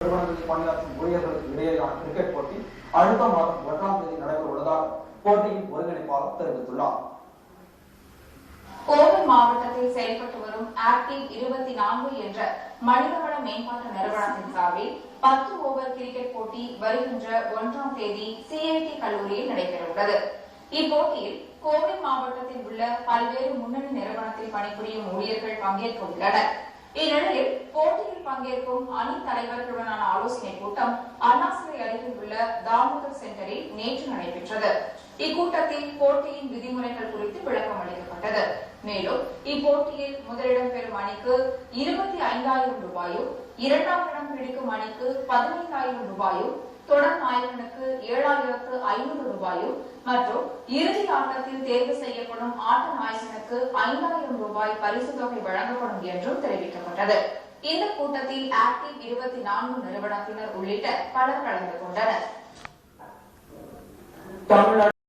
நிறுவனங்களில் பணியாற்றும் ஊழியர்களுக்கு இடையேயான கிரிக்கெட் போட்டி அடுத்த மாதம் 1ஆம் தேதி நடைபெற உள்ளதாக போட்டியின் ஒருங்கிணைப்பாளர் தெரிவித்துள்ளார். கோவை மாவட்டத்தில் செயல்பட்டு வரும் ஆக்டிவ் 24 என்ற மனிதவள மேம்பாட்டு நிறுவனத்தின் சார்பில் 10 ஓவர் கிரிக்கெட் போட்டி வருகின்ற 1ஆம் தேதி CIT கல்லூரியில் நடைபெறவுள்ளது. இப்போட்டியில் கோவை மாவட்டத்தில் உள்ள பல்வேறு முன்னணி நிறுவனத்தில் பணிபுரியும் ஊழியர்கள் பங்கேற்க உள்ளனர். இந்நிலையில் போட்டியில் பங்கேற்கும் அணி தலைவர்களுடனான ஆலோசனைக் கூட்டம் அண்ணா சிலை அருகில் உள்ள தாமோதர் சென்டரில் நேற்று நடைபெற்றது. இக்கூட்டத்தில் போட்டியின் விதிமுறைகள் குறித்து விளக்கம் அளிக்கப்பட்டது. மேலும் இப்போட்டியில் முதலிடம் பெறும் அணிக்கு 25,000 ரூபாயும், 2ஆம் இடம் பிடிக்கும் அணிக்கு 15,000 ரூபாயும், தொடர் நாயகனுக்கு 7,500 ரூபாயும் மற்றும் இறுதி ஆட்டத்தில் தேர்வு செய்யப்படும் ஆட்ட நாயகனுக்கு 5,000 ரூபாய் பரிசு தொகை வழங்கப்படும் என்றும் தெரிவிக்கப்பட்டது. இந்த கூட்டத்தில் ஆக்டிவ் 24 நிறுவனத்தினர் உள்ளிட்ட பலர் கலந்து கொண்டனர்.